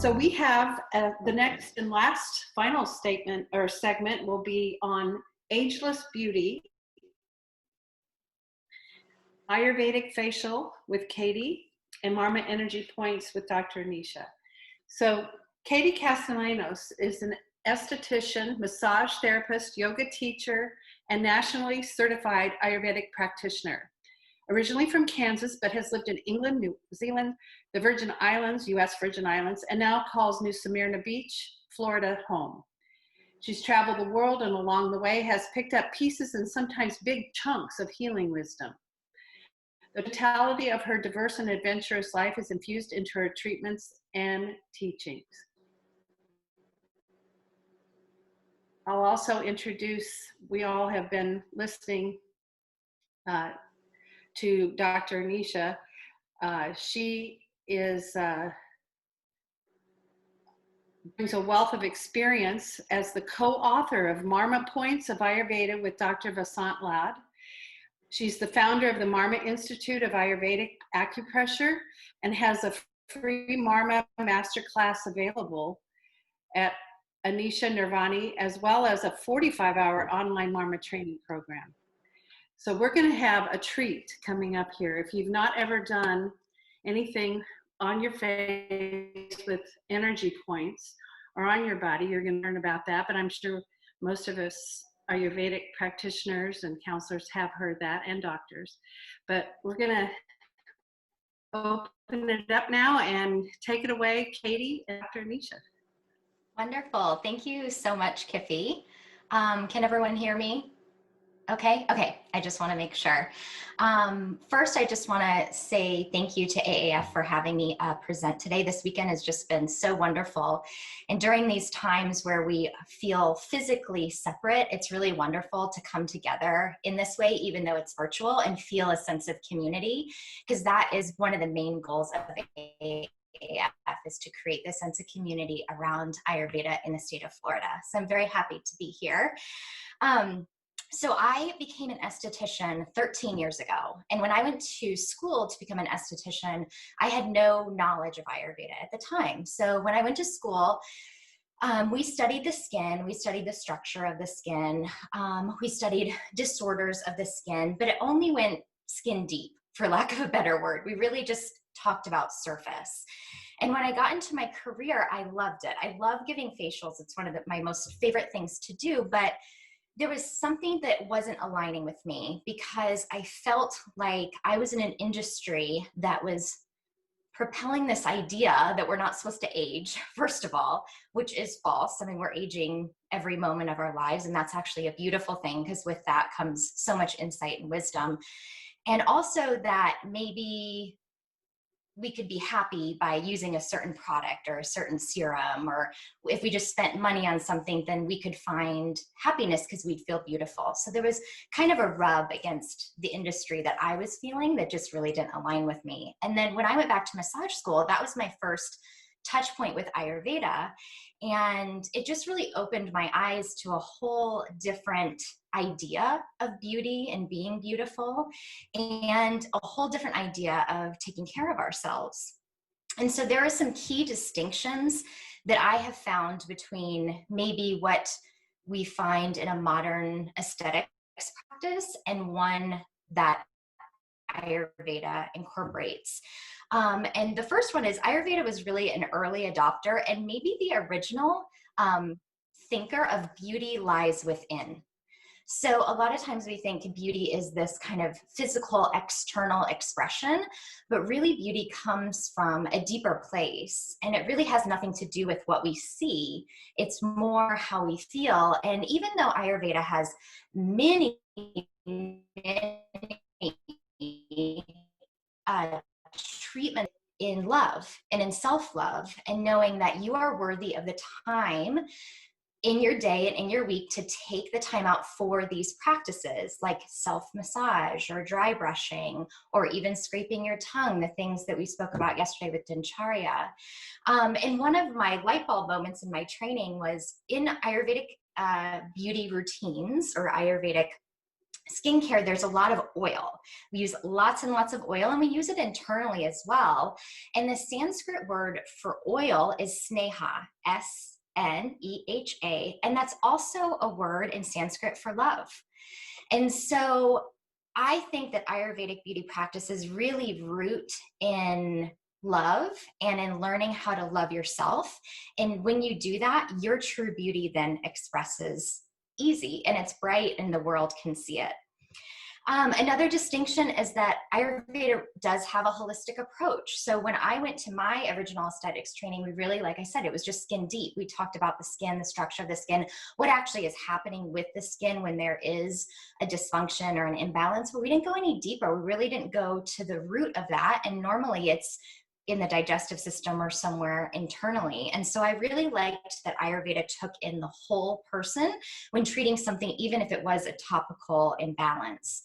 So we have the next and last final statement or segment will be on ageless beauty, Ayurvedic facial with Katie, and Marma energy points with Dr. Anisha. So Katie Castellanos is an esthetician, massage therapist, yoga teacher, and nationally certified Ayurvedic practitioner. Originally from Kansas, but has lived in England, New Zealand, the Virgin Islands, US Virgin Islands, and now calls New Smyrna Beach, Florida, home. She's traveled the world and along the way has picked up pieces and sometimes big chunks of healing wisdom. The totality of her diverse and adventurous life is infused into her treatments and teachings. I'll also introduce, we all have been listening to Dr. Anisha. She brings a wealth of experience as the co-author of Marma Points of Ayurveda with Dr. Vasant Lad. She's the founder of the Marma Institute of Ayurvedic Acupressure and has a free Marma masterclass available at Anisha Nirvani, as well as a 45-hour online Marma training program. So we're going to have a treat coming up here. If you've not ever done anything on your face with energy points or on your body, you're going to learn about that. But I'm sure most of us Ayurvedic practitioners and counselors have heard that, and doctors. But we're going to open it up now and take it away, Katie and Dr. Anisha. Wonderful. Thank you so much, Kiffy. Can everyone hear me? Okay. I just want to make sure. First, I just want to say thank you to AAF for having me present today. This weekend has just been so wonderful. And during these times where we feel physically separate, it's really wonderful to come together in this way, even though it's virtual, and feel a sense of community, because that is one of the main goals of AAF, is to create this sense of community around Ayurveda in the state of Florida. So I'm very happy to be here. So I became an esthetician 13 years ago. And when I went to school to become an esthetician, I had no knowledge of Ayurveda at the time. So when I went to school, we studied the skin, we studied the structure of the skin, we studied disorders of the skin, but it only went skin deep, for lack of a better word. We really just talked about surface. And when I got into my career, I loved it. I love giving facials. It's one of my most favorite things to do, but there was something that wasn't aligning with me, because I felt like I was in an industry that was propelling this idea that we're not supposed to age, first of all, which is false. I mean, we're aging every moment of our lives, and that's actually a beautiful thing, because with that comes so much insight and wisdom. And also that maybe we could be happy by using a certain product or a certain serum, or if we just spent money on something, then we could find happiness because we'd feel beautiful. So there was kind of a rub against the industry that I was feeling that just really didn't align with me. And then when I went back to massage school, that was my first touch point with Ayurveda. And it just really opened my eyes to a whole different idea of beauty and being beautiful, and a whole different idea of taking care of ourselves. And so there are some key distinctions that I have found between maybe what we find in a modern aesthetics practice and one that Ayurveda incorporates. And the first one is Ayurveda was really an early adopter and maybe the original thinker of beauty lies within. So a lot of times we think beauty is this kind of physical, external expression, but really beauty comes from a deeper place. And it really has nothing to do with what we see. It's more how we feel. And even though Ayurveda has many treatment in love and in self-love, and knowing that you are worthy of the time in your day and in your week to take the time out for these practices like self-massage or dry brushing, or even scraping your tongue, the things that we spoke about yesterday with Dincharya. And one of my light bulb moments in my training was in Ayurvedic beauty routines or Ayurvedic skincare, there's a lot of oil. We use lots and lots of oil, and we use it internally as well. And the Sanskrit word for oil is sneha, Sneha, and that's also a word in Sanskrit for love. And so I think that Ayurvedic beauty practices really root in love and in learning how to love yourself. And when you do that, your true beauty then expresses easy, and it's bright and the world can see it. Another distinction is that Ayurveda does have a holistic approach. So when I went to my original aesthetics training, we really, like I said, it was just skin deep. We talked about the skin, the structure of the skin, what actually is happening with the skin when there is a dysfunction or an imbalance, but we didn't go any deeper. We really didn't go to the root of that. And normally it's in the digestive system or somewhere internally. And so I really liked that Ayurveda took in the whole person when treating something, even if it was a topical imbalance.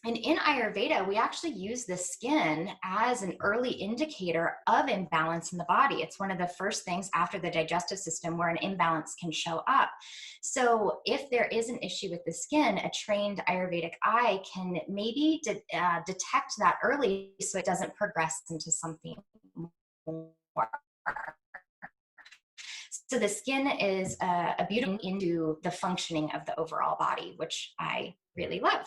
And in Ayurveda, we actually use the skin as an early indicator of imbalance in the body. It's one of the first things after the digestive system where an imbalance can show up. So if there is an issue with the skin, a trained Ayurvedic eye can maybe detect that early so it doesn't progress into something more. So the skin is a beauty into the functioning of the overall body, which I really love.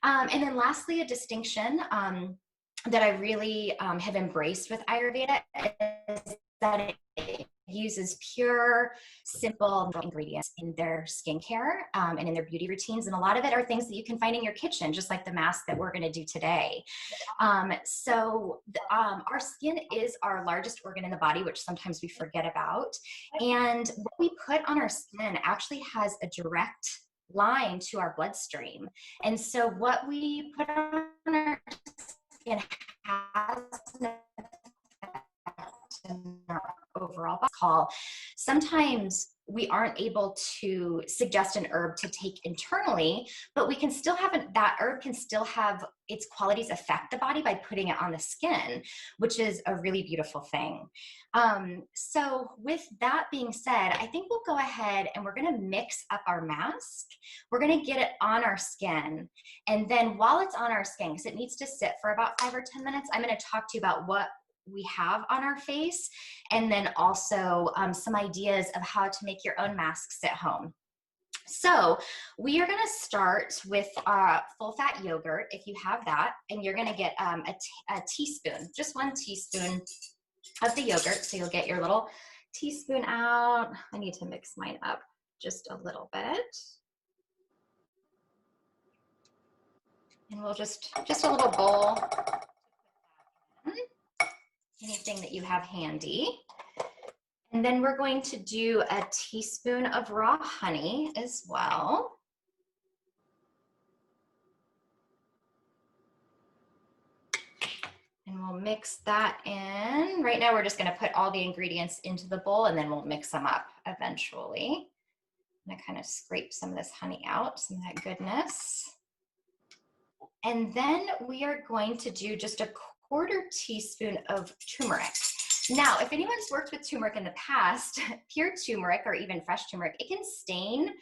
And then lastly, a distinction that I really have embraced with Ayurveda is that it uses pure, simple ingredients in their skincare and in their beauty routines. And a lot of it are things that you can find in your kitchen, just like the mask that we're going to do today. Our skin is our largest organ in the body, which sometimes we forget about. And what we put on our skin actually has a direct line to our bloodstream. And so what we put on our skin has an effect in our overall body. Sometimes we aren't able to suggest an herb to take internally, but we can still have that herb can still have its qualities affect the body by putting it on the skin, which is a really beautiful thing. So with that being said, I think we'll go ahead and we're going to mix up our mask. We're going to get it on our skin. And then while it's on our skin, because it needs to sit for about 5 or 10 minutes, I'm going to talk to you about what we have on our face, and then also some ideas of how to make your own masks at home. So we are going to start with full fat yogurt, if you have that, and you're going to get a teaspoon, just 1 teaspoon of the yogurt. So you'll get your little teaspoon out. I need to mix mine up just a little bit. And we'll just a little bowl. Anything that you have handy. And then we're going to do a teaspoon of raw honey as well. And we'll mix that in. Right now we're just going to put all the ingredients into the bowl and then we'll mix them up eventually. I'm going to kind of scrape some of this honey out, some of that goodness. And then we are going to do just a 1/4 teaspoon of turmeric. Now, if anyone's worked with turmeric in the past, pure turmeric or even fresh turmeric, it can stain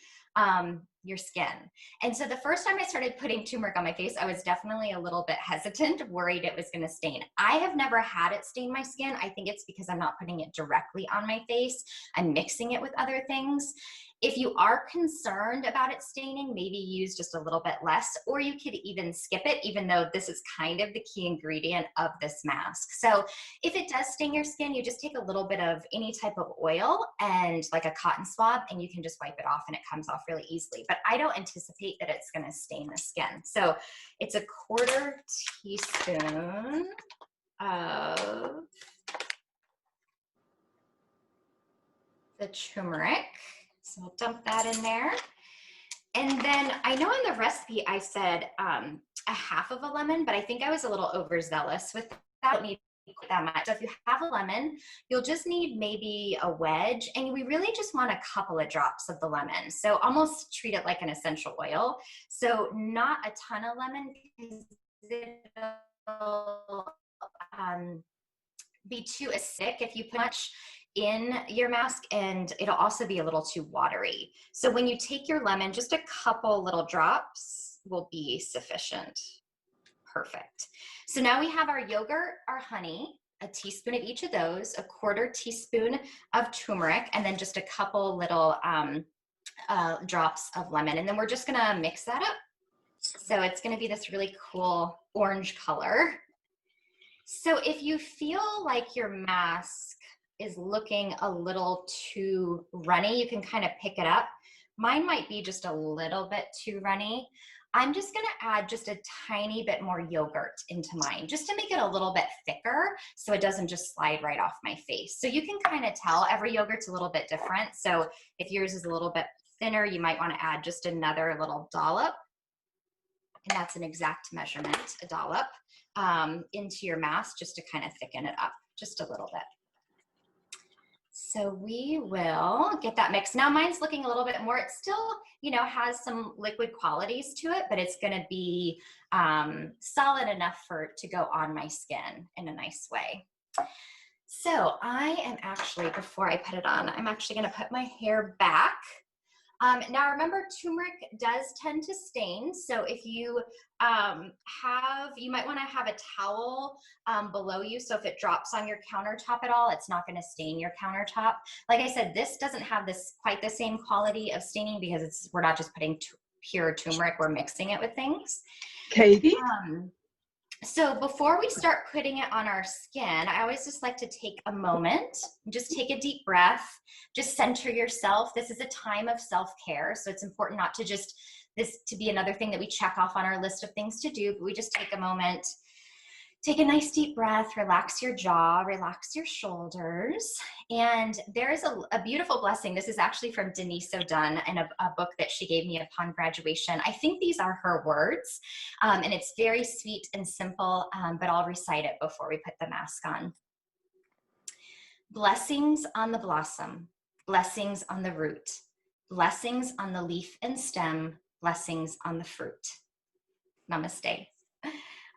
your skin. And so the first time I started putting turmeric on my face, I was definitely a little bit hesitant, worried it was going to stain. I have never had it stain my skin. I think it's because I'm not putting it directly on my face. I'm mixing it with other things. If you are concerned about it staining, maybe use just a little bit less, or you could even skip it, even though this is kind of the key ingredient of this mask. So if it does stain your skin, you just take a little bit of any type of oil and like a cotton swab, and you can just wipe it off and it comes off really easily. But I don't anticipate that it's going to stain the skin. So it's a 1/4 teaspoon of the turmeric. So I'll dump that in there. And then I know in the recipe I said a 1/2 of a lemon, but I think I was a little overzealous with that. I don't need that much. So if you have a lemon, you'll just need maybe a wedge, and we really just want a couple of drops of the lemon. So almost treat it like an essential oil. So not a ton of lemon because it'll be too acidic if you put much. in your mask, and it'll also be a little too watery. So when you take your lemon, just a couple little drops will be sufficient. Perfect. So now we have our yogurt, our honey, a teaspoon of each of those, a 1/4 teaspoon of turmeric, and then just a couple little drops of lemon. And then we're just gonna mix that up. So it's gonna be this really cool orange color. So if you feel like your mask is looking a little too runny, you can kind of pick it up. Mine might be just a little bit too runny. I'm just gonna add just a tiny bit more yogurt into mine, just to make it a little bit thicker so it doesn't just slide right off my face. So you can kind of tell every yogurt's a little bit different. So if yours is a little bit thinner, you might wanna add just another little dollop. And that's an exact measurement, a dollop, into your mask just to kind of thicken it up just a little bit. So we will get that mixed. Now mine's looking a little bit more, it still, you know, has some liquid qualities to it, but it's gonna be solid enough to go on my skin in a nice way. So I am actually, before I put it on, I'm actually gonna put my hair back. Now remember, turmeric does tend to stain. So if you you might want to have a towel below you. So if it drops on your countertop at all, it's not going to stain your countertop. Like I said, this doesn't have quite the same quality of staining because we're not just putting pure turmeric, we're mixing it with things. Katie? So before we start putting it on our skin, I always just like to take a moment, just take a deep breath, just center yourself. This is a time of self-care. So it's important not to just this to be another thing that we check off on our list of things to do, but we just take a moment, take a nice deep breath, relax your jaw, relax your shoulders. And there is a beautiful blessing. This is actually from Denise O'Dunn in a book that she gave me upon graduation. I think these are her words, and it's very sweet and simple, but I'll recite it before we put the mask on. Blessings on the blossom, blessings on the root, blessings on the leaf and stem, blessings on the fruit. Namaste.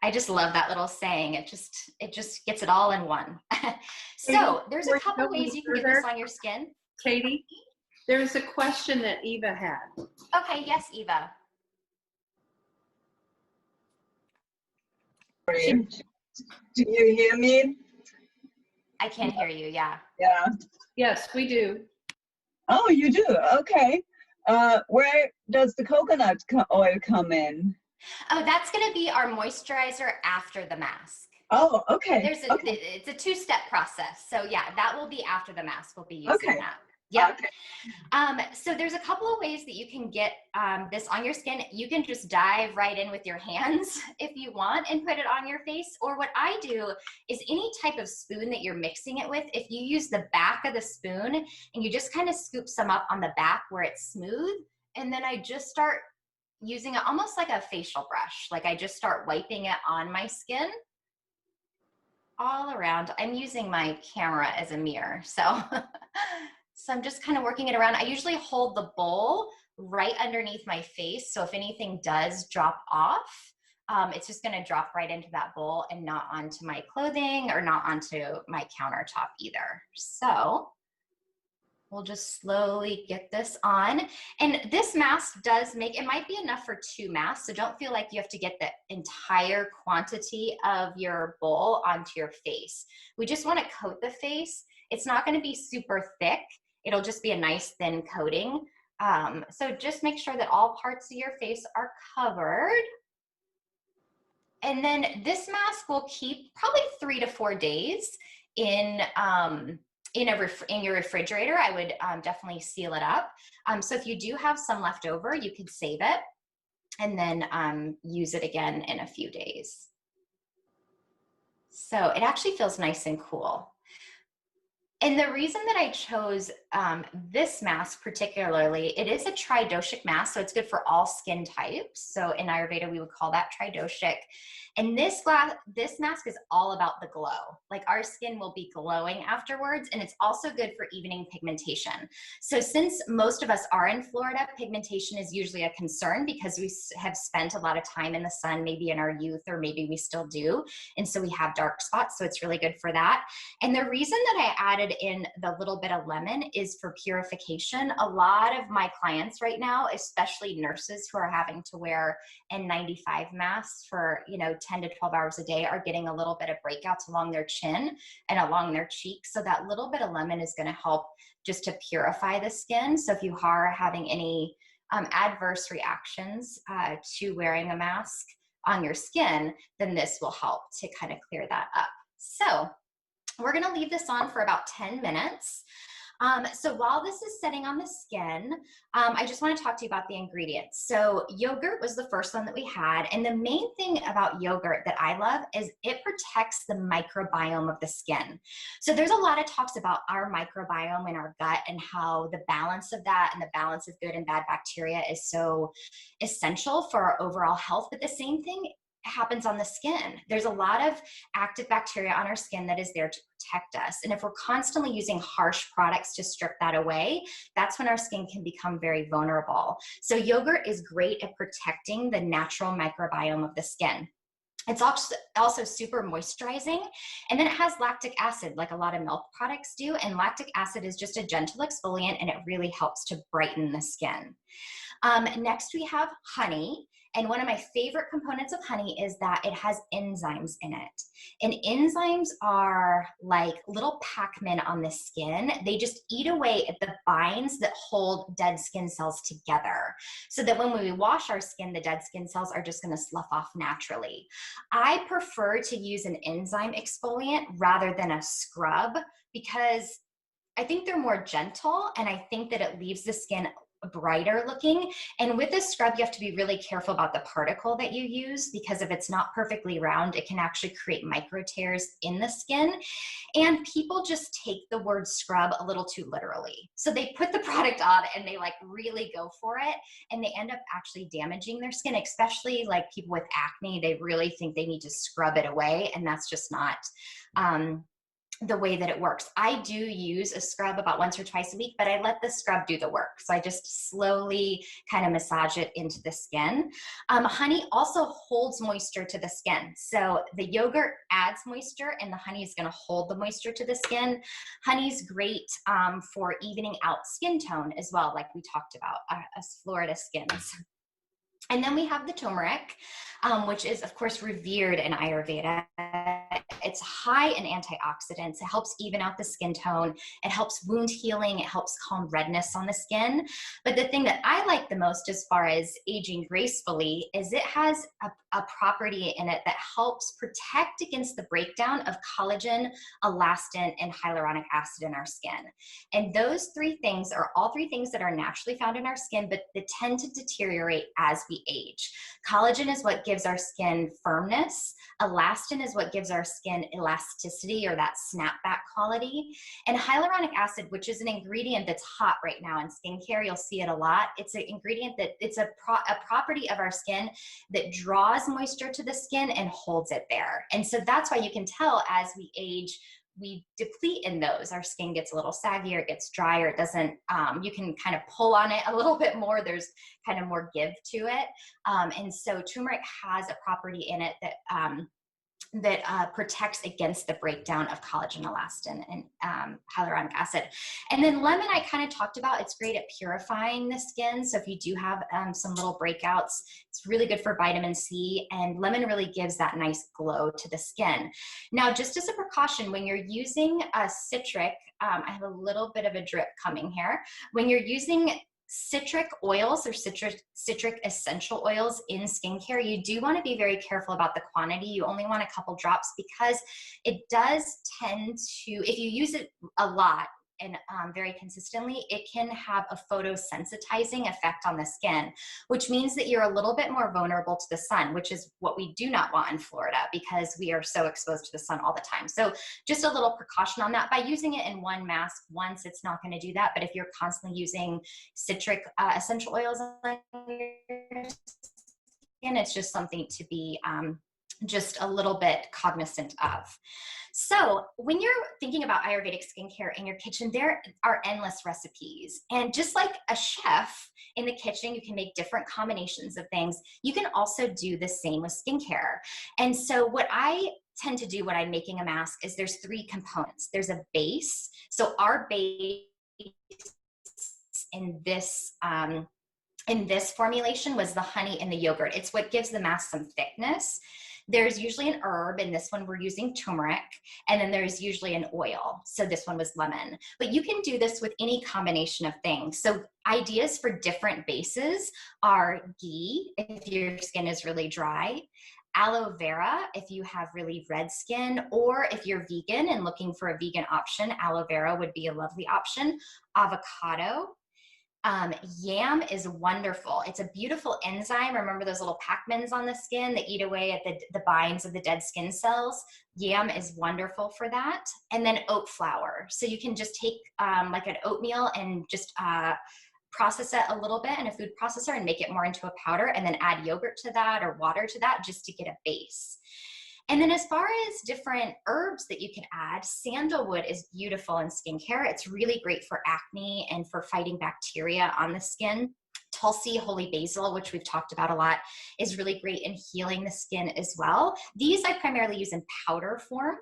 I just love that little saying. It just gets it all in one. So there's a couple ways you can get this on your skin. Katie, there was a question that Eva had. Okay, yes, Eva. Do you hear me? I can't hear you, yeah. Yeah. Yes, we do. Oh, you do? Okay. Where does the coconut oil come in? Oh, that's going to be our moisturizer after the mask. Oh, okay. It's a two-step process. So yeah, that will be after the mask. We'll be using that. Yeah. Okay. So there's a couple of ways that you can get this on your skin. You can just dive right in with your hands if you want and put it on your face. Or what I do is any type of spoon that you're mixing it with, if you use the back of the spoon and you just kind of scoop some up on the back where it's smooth, and then I just start using it almost like a facial brush. Like I just start wiping it on my skin all around. I'm using my camera as a mirror. So, so I'm just kind of working it around. I usually hold the bowl right underneath my face. So if anything does drop off, it's just gonna drop right into that bowl and not onto my clothing or not onto my countertop either. So we'll just slowly get this on. And this mask does it might be enough for 2 masks, so don't feel like you have to get the entire quantity of your bowl onto your face. We just wanna coat the face. It's not gonna be super thick. It'll just be a nice thin coating. So just make sure that all parts of your face are covered. And then this mask will keep probably 3 to 4 days in your refrigerator. I would definitely seal it up. So if you do have some left over, you could save it and then use it again in a few days. So it actually feels nice and cool. And the reason that I chose this mask particularly, it is a tridoshic mask, so it's good for all skin types. So in Ayurveda, we would call that tridoshic. And this mask is all about the glow. Like our skin will be glowing afterwards, and it's also good for evening pigmentation. So since most of us are in Florida, pigmentation is usually a concern because we have spent a lot of time in the sun, maybe in our youth, or maybe we still do. And so we have dark spots, so it's really good for that. And the reason that I added in the little bit of lemon is for purification. A lot of my clients right now, especially nurses who are having to wear N95 masks for, 10 to 12 hours a day, are getting a little bit of breakouts along their chin and along their cheeks. So that little bit of lemon is going to help just to purify the skin. So if you are having any adverse reactions to wearing a mask on your skin, then this will help to kind of clear that up. So we're going to leave this on for about 10 minutes. So while this is setting on the skin, I just want to talk to you about the ingredients. So yogurt was the first one that we had. And the main thing about yogurt that I love is it protects the microbiome of the skin. So there's a lot of talks about our microbiome in our gut and how the balance of that and the balance of good and bad bacteria is so essential for our overall health. But the same thing happens on the skin. There's a lot of active bacteria on our skin that is there to protect us. And if we're constantly using harsh products to strip that away, that's when our skin can become very vulnerable. So yogurt is great at protecting the natural microbiome of the skin. It's also super moisturizing, and then it has lactic acid like a lot of milk products do, and lactic acid is just a gentle exfoliant, and it really helps to brighten the skin. Next we have honey, and one of my favorite components of honey is that it has enzymes in it. And enzymes are like little Pac-Men on the skin. They just eat away at the binds that hold dead skin cells together, so that when we wash our skin, the dead skin cells are just going to slough off naturally. I prefer to use an enzyme exfoliant rather than a scrub because I think they're more gentle, and I think that it leaves the skin brighter looking. And with a scrub, you have to be really careful about the particle that you use, because if it's not perfectly round, it can actually create micro tears in the skin. And people just take the word scrub a little too literally. So they put the product on and they like really go for it, and they end up actually damaging their skin, especially like people with acne. They really think they need to scrub it away, and that's just not the way that it works. I do use a scrub about once or twice a week, but I let the scrub do the work. So I just slowly kind of massage it into the skin. Honey also holds moisture to the skin. So the yogurt adds moisture, and the honey is going to hold the moisture to the skin. Honey's great for evening out skin tone as well, like we talked about, us Florida skins. And then we have the turmeric, which is, of course, revered in Ayurveda. It's high in antioxidants. It helps even out the skin tone. It helps wound healing. It helps calm redness on the skin. But the thing that I like the most as far as aging gracefully is it has a property in it that helps protect against the breakdown of collagen, elastin, and hyaluronic acid in our skin. And those three things are all three things that are naturally found in our skin, but they tend to deteriorate as we age. Collagen is what gives our skin firmness. Elastin is what gives our skin elasticity, or that snapback quality. And hyaluronic acid, which is an ingredient that's hot right now in skincare, you'll see it a lot. It's an ingredient that it's a property of our skin that draws moisture to the skin and holds it there. And so that's why you can tell as we age, we deplete in those. Our skin gets a little saggier, it gets drier, it doesn't, you can kind of pull on it a little bit more. There's kind of more give to it. And so turmeric has a property in it that protects against the breakdown of collagen, elastin, and hyaluronic acid. And then lemon, I kind of talked about. It's great at purifying the skin. So if you do have some little breakouts, it's really good for vitamin C, and lemon really gives that nice glow to the skin. Now, just as a precaution, when you're using a citric, I have a little bit of a drip coming here. When you're using citric oils or citric essential oils in skincare, you do want to be very careful about the quantity. You only want a couple drops, because it does tend to, if you use it a lot, and very consistently, it can have a photosensitizing effect on the skin, which means that you're a little bit more vulnerable to the sun, which is what we do not want in Florida because we are so exposed to the sun all the time. So just a little precaution on that. By using it in one mask once, it's not going to do that. But if you're constantly using citric essential oils on your skin, it's just something to be just a little bit cognizant of. So when you're thinking about Ayurvedic skincare in your kitchen, there are endless recipes. And just like a chef in the kitchen, you can make different combinations of things. You can also do the same with skincare. And so what I tend to do when I'm making a mask is there's 3 components. There's a base. So our base in this formulation was the honey and the yogurt. It's what gives the mask some thickness. There's usually an herb. In this one, we're using turmeric. And then there's usually an oil. So this one was lemon. But you can do this with any combination of things. So ideas for different bases are ghee, if your skin is really dry, aloe vera, if you have really red skin, or if you're vegan and looking for a vegan option, aloe vera would be a lovely option, avocado. Yam is wonderful. It's a beautiful enzyme. Remember those little Pac-Mans on the skin that eat away at the binds of the dead skin cells? Yam is wonderful for that. And then oat flour. So you can just take like an oatmeal and just process it a little bit in a food processor and make it more into a powder, and then add yogurt to that or water to that just to get a base. And then as far as different herbs that you can add, sandalwood is beautiful in skincare. It's really great for acne and for fighting bacteria on the skin. Tulsi, holy basil, which we've talked about a lot, is really great in healing the skin as well. These I primarily use in powder form.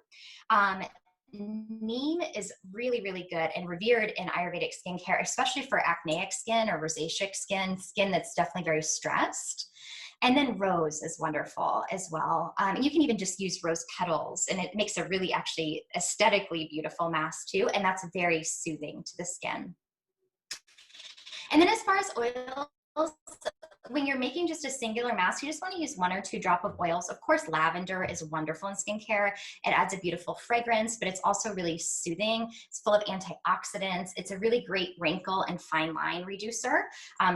Neem is really, really good and revered in Ayurvedic skincare, especially for acneic skin or rosacea skin that's definitely very stressed. And then rose is wonderful as well. You can even just use rose petals, and it makes a really actually aesthetically beautiful mask too, and that's very soothing to the skin. And then as far as oils, when you're making just a singular mask, you just want to use 1 or 2 drops of oils. Of course, lavender is wonderful in skincare. It adds a beautiful fragrance, but it's also really soothing. It's full of antioxidants. It's a really great wrinkle and fine line reducer.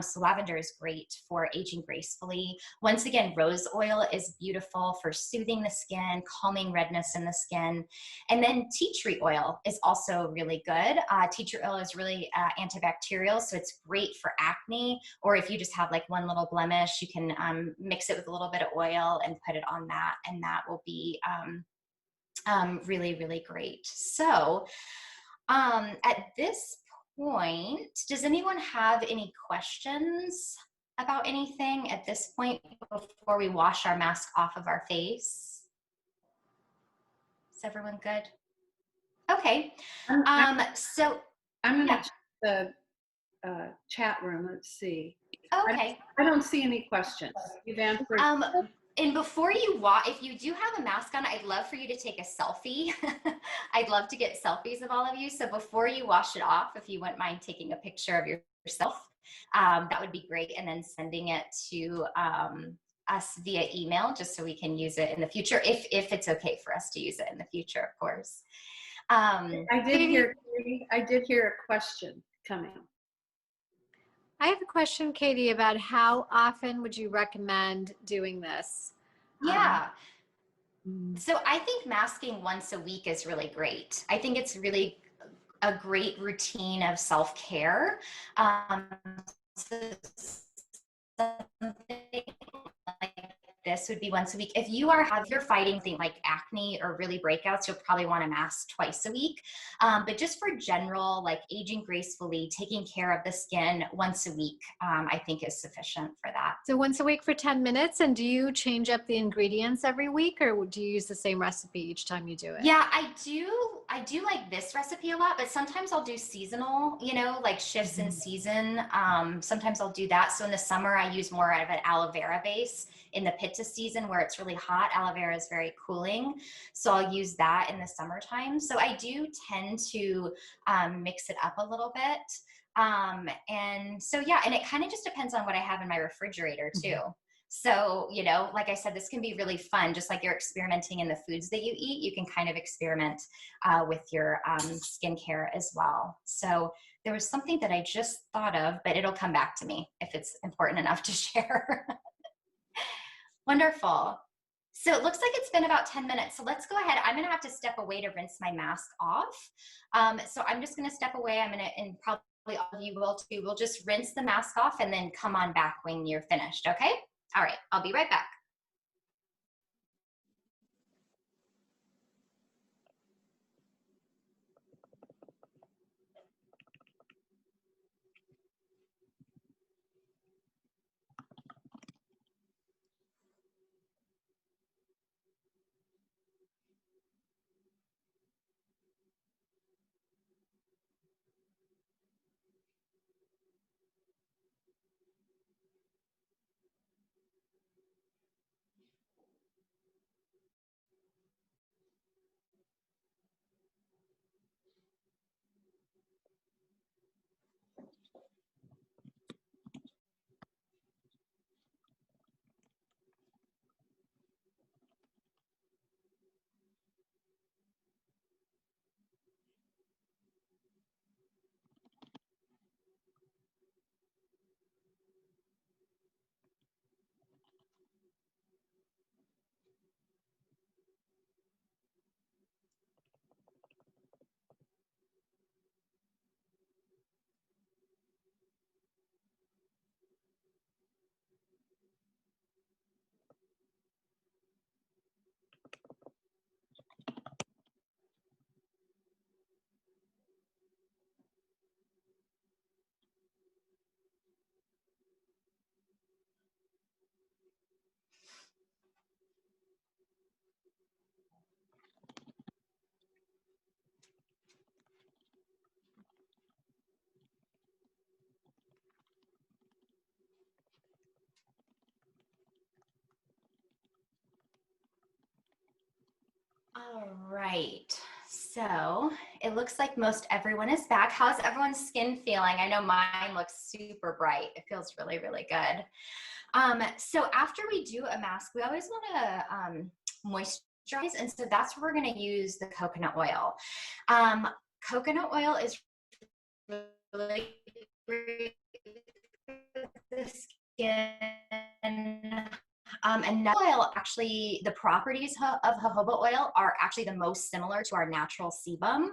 So lavender is great for aging gracefully. Once again, rose oil is beautiful for soothing the skin, calming redness in the skin. And then tea tree oil is also really good. Tea tree oil is really antibacterial, so it's great for acne, or if you just have like one little blemish, you can mix it with a little bit of oil and put it on that, and that will be really, really great. So at this point, does anyone have any questions about anything at this point before we wash our mask off of our face? Is everyone good? Okay. So I'm going to yeah. check the chat room. Let's see. Okay. I don't see any questions. You've answered. And before you if you do have a mask on, I'd love for you to take a selfie. I'd love to get selfies of all of you. So before you wash it off, if you wouldn't mind taking a picture of yourself, that would be great. And then sending it to us via email, just so we can use it in the future, if it's okay for us to use it in the future, of course. I did hear a question coming. I have a question, Katie, about how often would you recommend doing this? Yeah. So I think masking once a week is really great. I think it's really a great routine of self-care. So something like this would be once a week. If you're fighting things like acne or really breakouts, you'll probably want to mask twice a week. But just for general, like aging gracefully, taking care of the skin once a week, I think is sufficient for that. So once a week for 10 minutes, and do you change up the ingredients every week, or do you use the same recipe each time you do it? Yeah, I do like this recipe a lot, but sometimes I'll do seasonal, like shifts in season. Sometimes I'll do that. So in the summer, I use more of an aloe vera base. In the pitta season where it's really hot, aloe vera is very cooling. So I'll use that in the summertime. So I do tend to mix it up a little bit. And so, yeah, and it kind of just depends on what I have in my refrigerator too. So, you know, like I said, this can be really fun. Just like you're experimenting in the foods that you eat, you can kind of experiment with your skincare as well. So there was something that I just thought of, but it'll come back to me if it's important enough to share. Wonderful. So it looks like it's been about 10 minutes. So let's go ahead. I'm going to have to step away to rinse my mask off. So I'm just going to step away. I'm going to, and probably all of you will too, we'll just rinse the mask off and then come on back when you're finished. Okay. All right. I'll be right back. All right, so it looks like most everyone is back. How's everyone's skin feeling? I know mine looks super bright. It feels really, really good. So after we do a mask, we always want to moisturize, and so that's where we're going to use the coconut oil. Coconut oil is really great for the skin. And nut oil, actually, the properties of jojoba oil are actually the most similar to our natural sebum.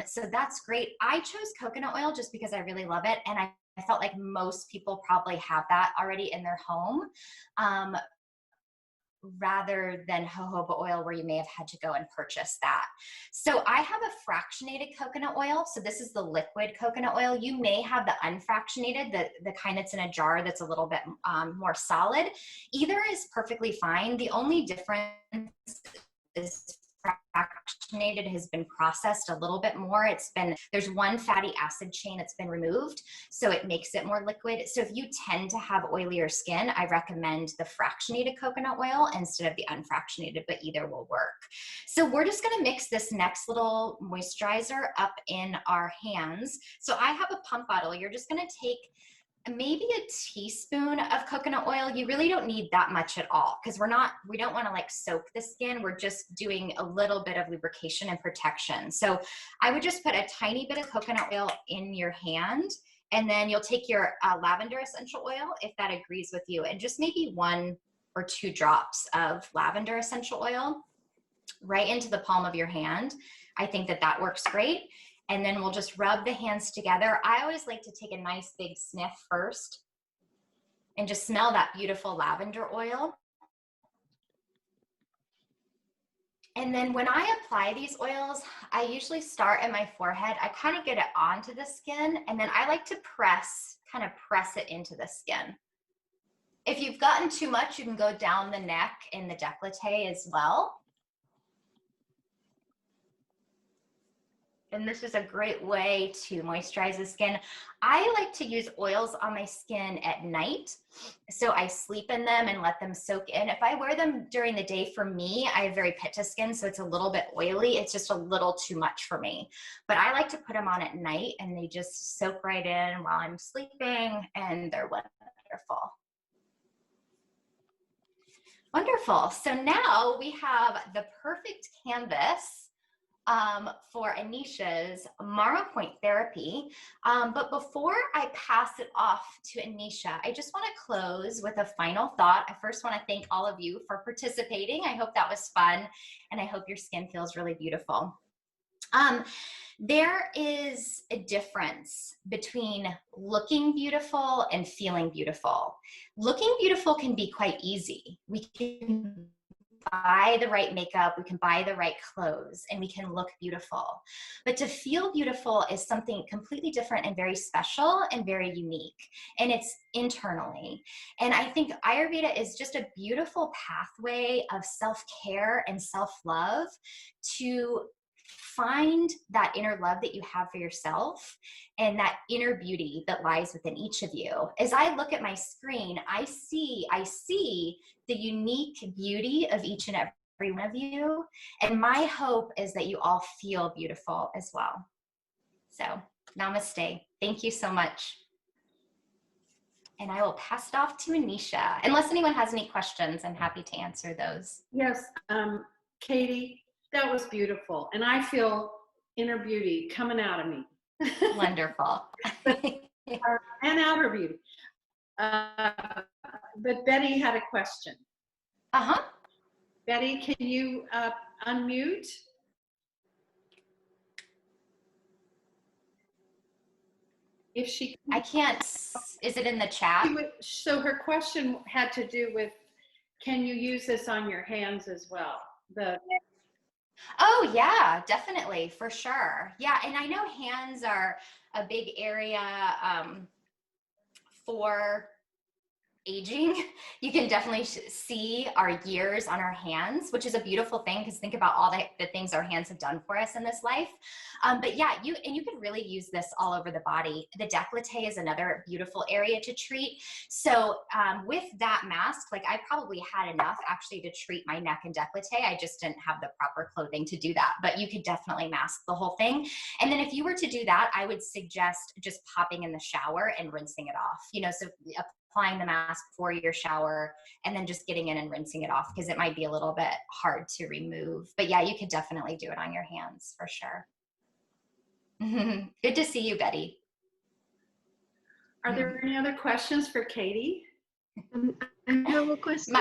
So that's great. I chose coconut oil just because I really love it. And I felt like most people probably have that already in their home. Rather than jojoba oil where you may have had to go and purchase that. So I have a fractionated coconut oil. So this is the liquid coconut oil. You may have the unfractionated, the kind that's in a jar that's a little bit more solid. Either is perfectly fine. The only difference is fractionated has been processed a little bit more. There's one fatty acid chain that's been removed, so it makes it more liquid. So if you tend to have oilier skin, I recommend the fractionated coconut oil instead of the unfractionated, but either will work. So we're just gonna mix this next little moisturizer up in our hands. So I have a pump bottle. You're just gonna take maybe a teaspoon of coconut oil. You really don't need that much at all because we don't want to like soak the skin. We're just doing a little bit of lubrication and protection. So I would just put a tiny bit of coconut oil in your hand, and then you'll take your lavender essential oil, if that agrees with you, and just maybe 1 or 2 drops of lavender essential oil right into the palm of your hand. I think that works great. And then we'll just rub the hands together. I always like to take a nice big sniff first and just smell that beautiful lavender oil. And then when I apply these oils, I usually start at my forehead. I kind of get it onto the skin, and then I like to kind of press it into the skin. If you've gotten too much, you can go down the neck in the décolleté as well. And this is a great way to moisturize the skin. I like to use oils on my skin at night. So I sleep in them and let them soak in. If I wear them during the day, for me, I have very pitta skin, so it's a little bit oily. It's just a little too much for me. But I like to put them on at night, and they just soak right in while I'm sleeping, and they're wonderful. Wonderful. So now we have the perfect canvas for Anisha's Marma point therapy. But before I pass it off to Anisha, I just want to close with a final thought. I first want to thank all of you for participating. I hope that was fun, and I hope your skin feels really beautiful. There is a difference between looking beautiful and feeling beautiful. Looking beautiful can be quite easy. We can buy the right makeup, we can buy the right clothes, and we can look beautiful. But to feel beautiful is something completely different and very special and very unique. And it's internally. And I think Ayurveda is just a beautiful pathway of self-care and self-love to find that inner love that you have for yourself and that inner beauty that lies within each of you. As I look at my screen, I see the unique beauty of each and every one of you. And my hope is that you all feel beautiful as well. So namaste. Thank you so much. And I will pass it off to Anisha. Unless anyone has any questions, I'm happy to answer those. Yes, Katie, that was beautiful. And I feel inner beauty coming out of me. Wonderful. And outer beauty. But Betty had a question. Uh-huh. Betty, can you unmute? If she, I can't, is it in the chat? so her question had to do with, can you use this on your hands as well? Oh yeah, definitely, for sure. Yeah, and I know hands are a big area for aging. You can definitely see our years on our hands, which is a beautiful thing, because think about all the things our hands have done for us in this life. But yeah, you can really use this all over the body. The décolleté is another beautiful area to treat. So with that mask, like I probably had enough actually to treat my neck and décolleté. I just didn't have the proper clothing to do that, but you could definitely mask the whole thing. And then if you were to do that, I would suggest just popping in the shower and rinsing it off, you know, so applying the mask before your shower and then just getting in and rinsing it off, because it might be a little bit hard to remove. But yeah, you could definitely do it on your hands for sure. Good to see you, Betty. Are there any other questions for Katie? I have a question.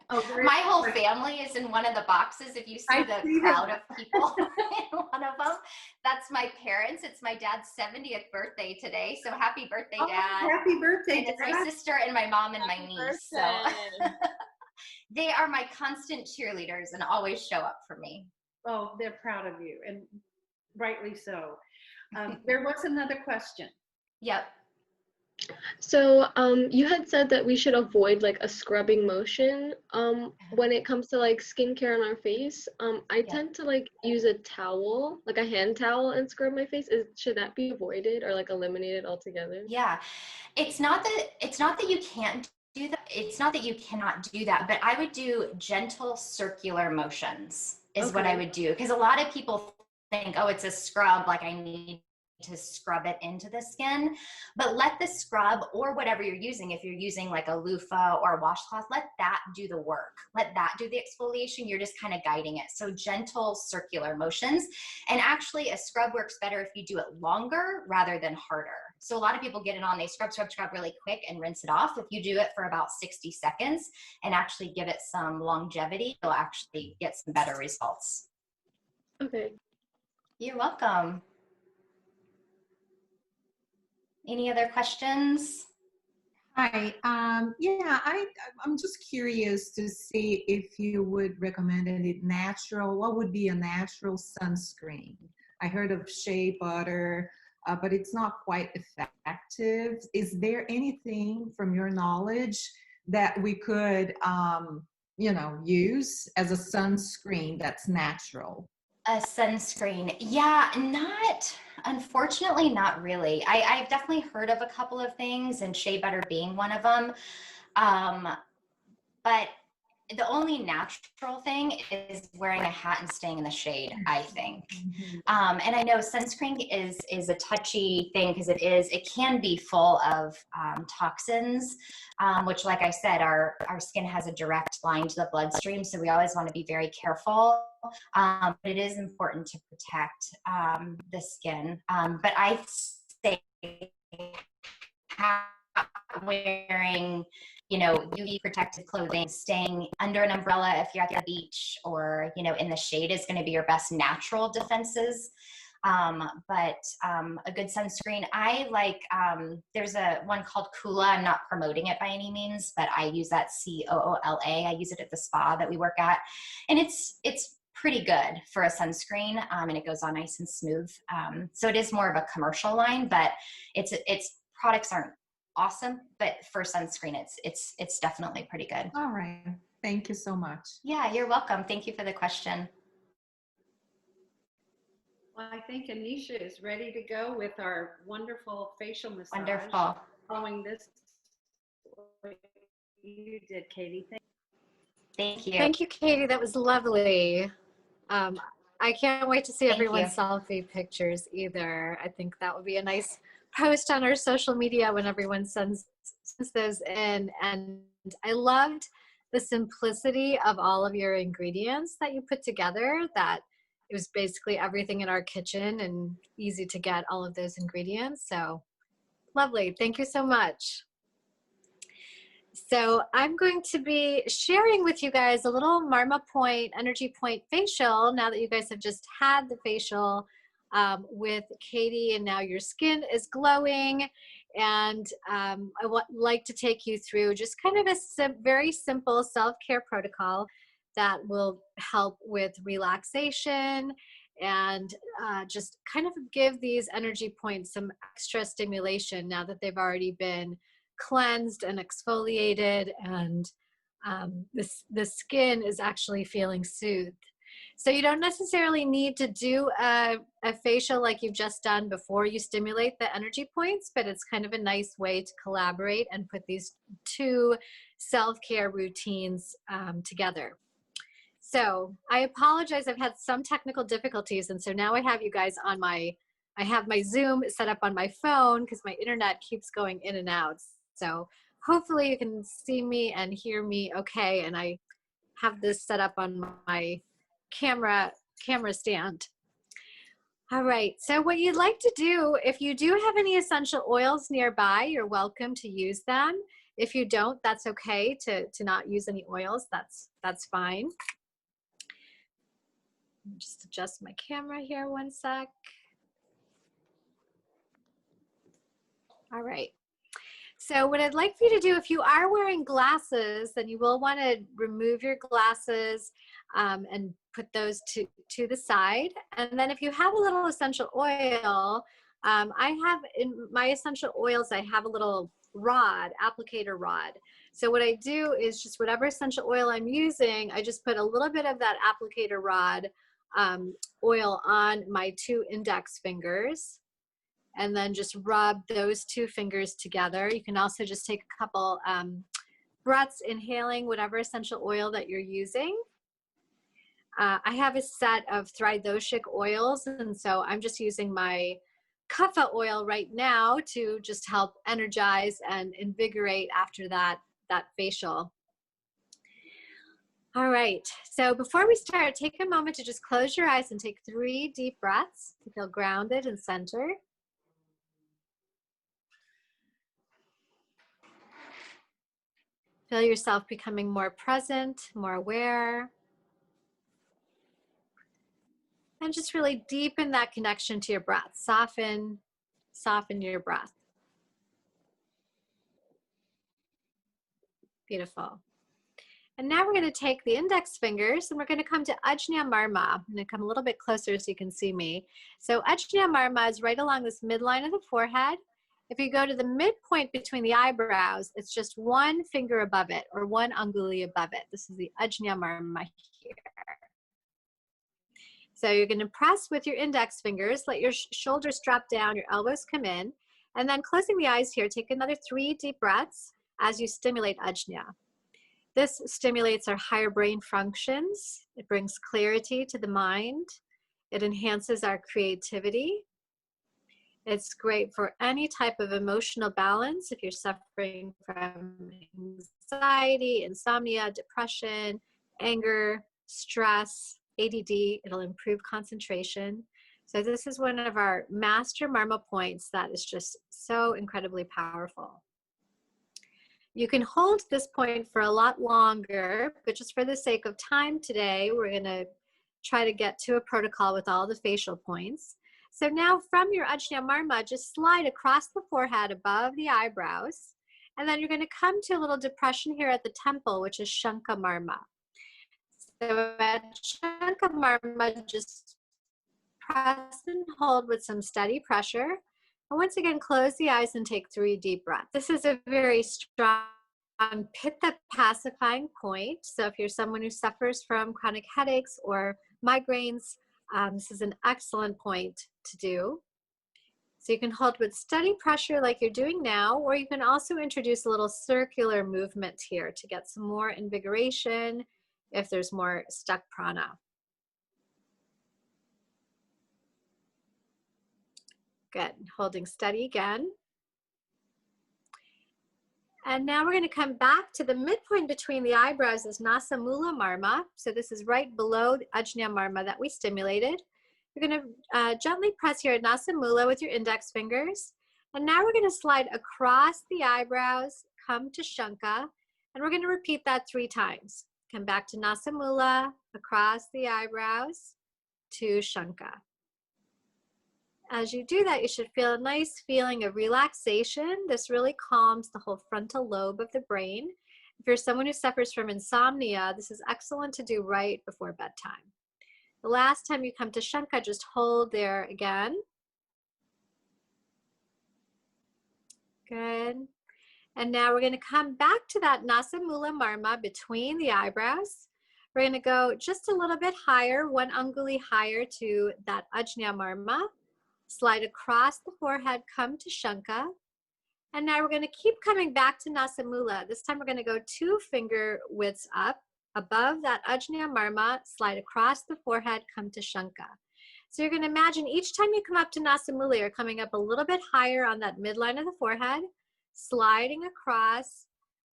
My whole family is in one of the boxes. If you see the crowd of people in one of them, that's my parents. It's my dad's 70th birthday today. So happy birthday, Dad. Happy birthday, and it's my sister and my mom and my niece. So they are my constant cheerleaders and always show up for me. Oh, they're proud of you, and rightly so. There was another question. Yep. So you had said that we should avoid like a scrubbing motion when it comes to like skincare on our face. I tend to like use a towel, like a hand towel, and scrub my face. Should that be avoided or like eliminated altogether? Yeah, it's not that you can't do that. It's not that you cannot do that, but I would do gentle circular motions is what I would do, because a lot of people think, oh, it's a scrub, like I need to scrub it into the skin. But let the scrub, or whatever you're using, if you're using like a loofah or a washcloth, let that do the work. Let that do the exfoliation. You're just kind of guiding it. So gentle circular motions. And actually a scrub works better if you do it longer rather than harder. So a lot of people get it on, they scrub really quick and rinse it off. If you do it for about 60 seconds and actually give it some longevity, you'll actually get some better results. Okay. You're welcome. Any other questions? Hi. Yeah, I'm just curious to see if you would recommend any natural, what would be a natural sunscreen? I heard of shea butter, but it's not quite effective. Is there anything from your knowledge that we could, you know, use as a sunscreen that's natural? A sunscreen. Yeah, unfortunately, not really. I've definitely heard of a couple of things, and shea butter being one of them. But the only natural thing is wearing a hat and staying in the shade, I think. And I know sunscreen is a touchy thing because it can be full of toxins, which, like I said, our skin has a direct line to the bloodstream, so we always want to be very careful. But it is important to protect the skin. But I say wearing, UV protected clothing, staying under an umbrella if you're at the beach or, in the shade is going to be your best natural defenses. But a good sunscreen, I like, there's one called Kula. I'm not promoting it by any means, but I use that COOLA. I use it at the spa that we work at. And it's pretty good for a sunscreen, and it goes on nice and smooth. So it is more of a commercial line, but its products aren't awesome, but for sunscreen, it's definitely pretty good. All right. Thank you so much. Yeah, you're welcome. Thank you for the question. Well, I think Anisha is ready to go with our wonderful facial massage. Wonderful. Following this, what you did, Katie. Thank you. Thank you, Katie. That was lovely. I can't wait to see Thank everyone's you. selfie pictures either. I think that would be a nice post on our social media when everyone sends those in. And I loved the simplicity of all of your ingredients that you put together, that it was basically everything in our kitchen and easy to get all of those ingredients. So lovely. Thank you so much. So I'm going to be sharing with you guys a little Marma Point Energy Point facial now that you guys have just had the facial with Katie, and now your skin is glowing. And I would like to take you through just kind of a very simple self-care protocol that will help with relaxation and just kind of give these energy points some extra stimulation now that they've already been cleansed and exfoliated, and the skin is actually feeling soothed. So you don't necessarily need to do a facial like you've just done before you stimulate the energy points, but it's kind of a nice way to collaborate and put these two self-care routines together. So I apologize, I've had some technical difficulties, and so now I have you guys on I have my Zoom set up on my phone because my internet keeps going in and out. So hopefully you can see me and hear me okay, and I have this set up on my camera stand. All right, so what you'd like to do, if you do have any essential oils nearby, you're welcome to use them. If you don't, that's okay to not use any oils. That's fine. Just adjust my camera here one sec. All right. So what I'd like for you to do, if you are wearing glasses, then you will want to remove your glasses and put those to the side. And then if you have a little essential oil, I have in my essential oils, I have a little rod, applicator rod. So what I do is just whatever essential oil I'm using, I just put a little bit of that applicator rod oil on my 2 index fingers, and then just rub those 2 fingers together. You can also just take a couple breaths inhaling whatever essential oil that you're using. I have a set of Thridoshic oils, and so I'm just using my Kapha oil right now to just help energize and invigorate after that facial. All right, so before we start, take a moment to just close your eyes and take 3 deep breaths to feel grounded and centered. Feel yourself becoming more present, more aware. And just really deepen that connection to your breath. Soften your breath. Beautiful. And now we're going to take the index fingers and we're going to come to Ajna Marma. I'm going to come a little bit closer so you can see me. So Ajna Marma is right along this midline of the forehead. If you go to the midpoint between the eyebrows, it's just 1 finger above it, or 1 anguli above it. This is the Ajna Marma here. So you're going to press with your index fingers, let your shoulders drop down, your elbows come in, and then closing the eyes here, take another 3 deep breaths as you stimulate Ajna. This stimulates our higher brain functions. It brings clarity to the mind. It enhances our creativity. It's great for any type of emotional balance. If you're suffering from anxiety, insomnia, depression, anger, stress, ADD, it'll improve concentration. So this is one of our master Marma points that is just so incredibly powerful. You can hold this point for a lot longer, but just for the sake of time today, we're going to try to get to a protocol with all the facial points. So now from your Ajna Marma, just slide across the forehead above the eyebrows, and then you're going to come to a little depression here at the temple, which is Shankha Marma. So at Shankha Marma, just press and hold with some steady pressure. And once again, close the eyes and take 3 deep breaths. This is a very strong pitta pacifying point. So if you're someone who suffers from chronic headaches or migraines, this is an excellent point to do. So you can hold with steady pressure like you're doing now, or you can also introduce a little circular movement here to get some more invigoration if there's more stuck prana. Good, holding steady again. And now we're going to come back to the midpoint between the eyebrows is Nasa Mula Marma. So this is right below the Ajna Marma that we stimulated. You're going to gently press here at Nasa Mula with your index fingers. And now we're going to slide across the eyebrows, come to Shankha, and we're going to repeat that 3 times. Come back to Nasa Mula, across the eyebrows, to Shankha. As you do that, you should feel a nice feeling of relaxation. This really calms the whole frontal lobe of the brain. If you're someone who suffers from insomnia, this is excellent to do right before bedtime. The last time you come to Shankha, just hold there again. Good. And now we're going to come back to that Nasa Mula Marma between the eyebrows. We're going to go just a little bit higher, 1 anguli higher to that Ajna Marma. Slide across the forehead, come to Shankha. And now we're going to keep coming back to Nasa Mula. This time we're going to go 2 finger widths up above that Ajna Marma, slide across the forehead, come to Shankha. So you're going to imagine each time you come up to Nasa Mula, you're coming up a little bit higher on that midline of the forehead, sliding across,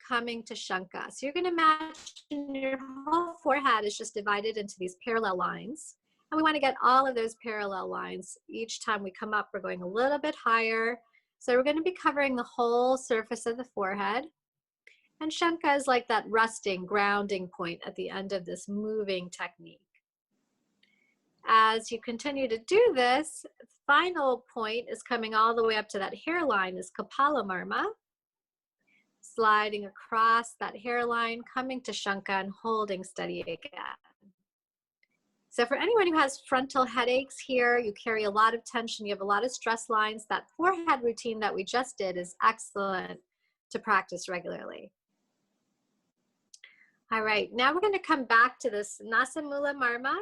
coming to Shankha. So you're going to imagine your whole forehead is just divided into these parallel lines. And we want to get all of those parallel lines. Each time we come up, we're going a little bit higher. So we're going to be covering the whole surface of the forehead. And Shankha is like that resting, grounding point at the end of this moving technique. As you continue to do this, the final point is coming all the way up to that hairline is Kapala Marma. Sliding across that hairline, coming to Shankha and holding steady again. So for anyone who has frontal headaches here, you carry a lot of tension, you have a lot of stress lines, that forehead routine that we just did is excellent to practice regularly. All right, now we're going to come back to this Nasa Mula Marma,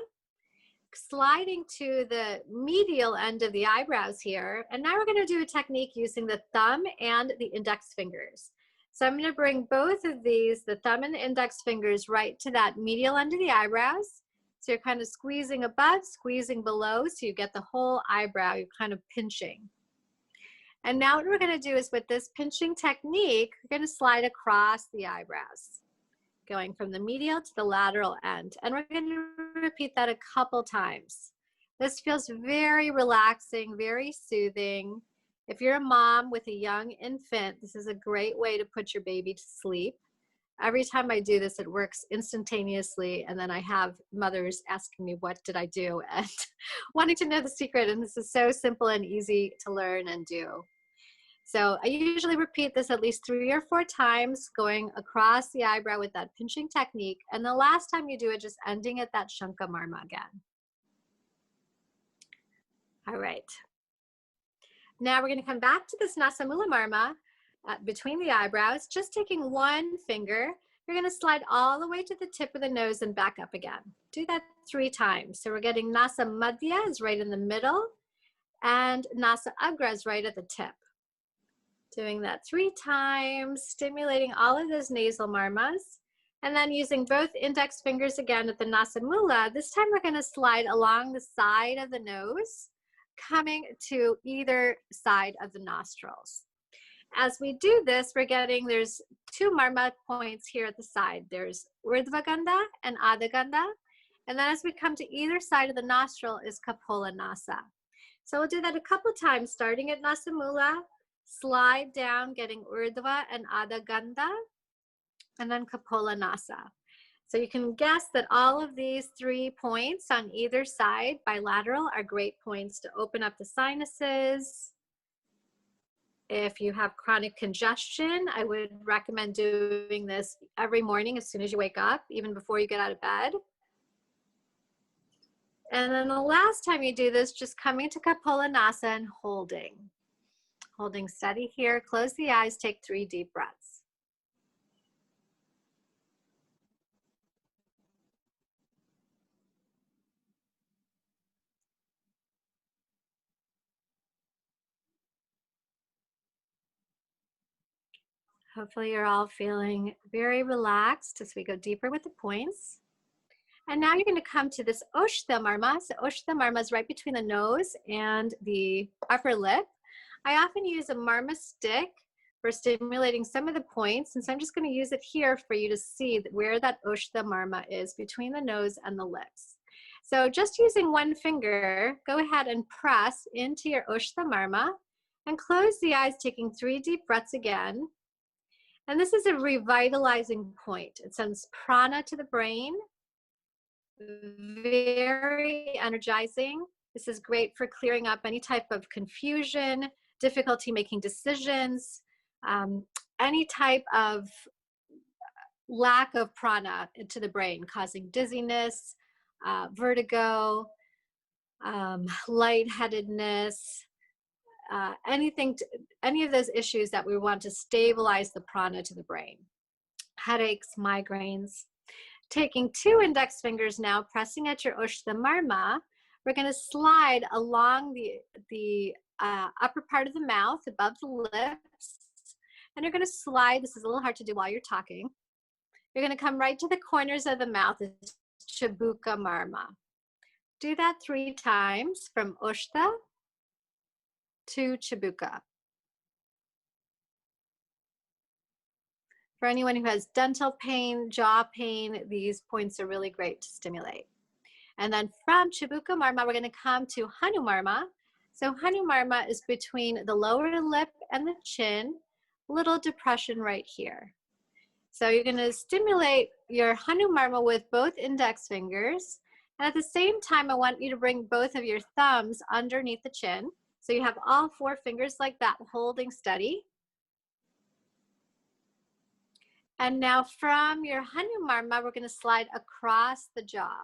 sliding to the medial end of the eyebrows here. And now we're going to do a technique using the thumb and the index fingers. So I'm going to bring both of these, the thumb and the index fingers, right to that medial end of the eyebrows. So you're kind of squeezing above, squeezing below, so you get the whole eyebrow, you're kind of pinching. And now what we're going to do is with this pinching technique, we're going to slide across the eyebrows, going from the medial to the lateral end. And we're going to repeat that a couple times. This feels very relaxing, very soothing. If you're a mom with a young infant, this is a great way to put your baby to sleep. Every time I do this, it works instantaneously. And then I have mothers asking me, what did I do? And wanting to know the secret. And this is so simple and easy to learn and do. So I usually repeat this at least 3 or 4 times, going across the eyebrow with that pinching technique. And the last time you do it, just ending at that Shankha Marma again. All right. Now we're going to come back to this Nasa Mula Marma. Between the eyebrows, just taking 1 finger, you're going to slide all the way to the tip of the nose and back up again. Do that 3 times. So we're getting Nasa Madhya is right in the middle, and Nasa Agra is right at the tip. Doing that 3 times, stimulating all of those nasal marmas. And then using both index fingers again at the Nasamula, this time we're going to slide along the side of the nose, coming to either side of the nostrils. As we do this, there's two Marma points here at the side. There's Urdhva Gandha and Adha Gandha. And then as we come to either side of the nostril is Kapola Nasa. So we'll do that a couple times, starting at Nasamula, slide down, getting Urdhva and Adha Gandha, and then Kapola Nasa. So you can guess that all of these 3 points on either side, bilateral, are great points to open up the sinuses. If you have chronic congestion, I would recommend doing this every morning as soon as you wake up, even before you get out of bed. And then the last time you do this, just coming to Kapola Nasa and holding. Holding steady here, close the eyes, take 3 deep breaths. Hopefully you're all feeling very relaxed as we go deeper with the points. And now you're going to come to this Oshtha Marma. So Oshtha Marma is right between the nose and the upper lip. I often use a Marma stick for stimulating some of the points. And so I'm just going to use it here for you to see where that Oshtha Marma is between the nose and the lips. So just using one finger, go ahead and press into your Oshtha Marma and close the eyes, taking 3 deep breaths again. And this is a revitalizing point. It sends prana to the brain, very energizing. This is great for clearing up any type of confusion, difficulty making decisions, any type of lack of prana to the brain, causing dizziness, vertigo, lightheadedness, any of those issues that we want to stabilize the prana to the brain. Headaches, migraines. Taking 2 index fingers now, pressing at your Oshtha Marma, we're going to slide along the upper part of the mouth, above the lips, and you're going to slide. This is a little hard to do while you're talking. You're going to come right to the corners of the mouth, Chabuka Marma. Do that 3 times from Oshtha to Chabuka. For anyone who has dental pain, jaw pain, these points are really great to stimulate. And then from Chabuka Marma, we're going to come to Hanu Marma. So Hanu Marma is between the lower lip and the chin, little depression right here. So you're going to stimulate your Hanu Marma with both index fingers. And at the same time, I want you to bring both of your thumbs underneath the chin. So you have all 4 fingers like that, holding steady. And now from your Hanu Marma, we're going to slide across the jaw.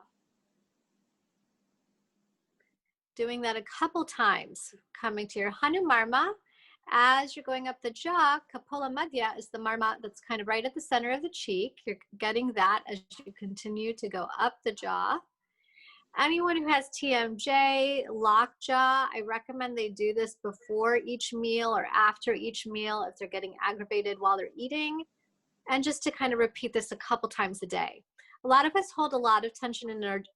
Doing that a couple times, coming to your Hanu Marma. As you're going up the jaw, Kapola Madhya is the Marma that's kind of right at the center of the cheek. You're getting that as you continue to go up the jaw. Anyone who has TMJ, lockjaw, I recommend they do this before each meal or after each meal if they're getting aggravated while they're eating. And just to kind of repeat this a couple times a day. A lot of us hold a lot of tension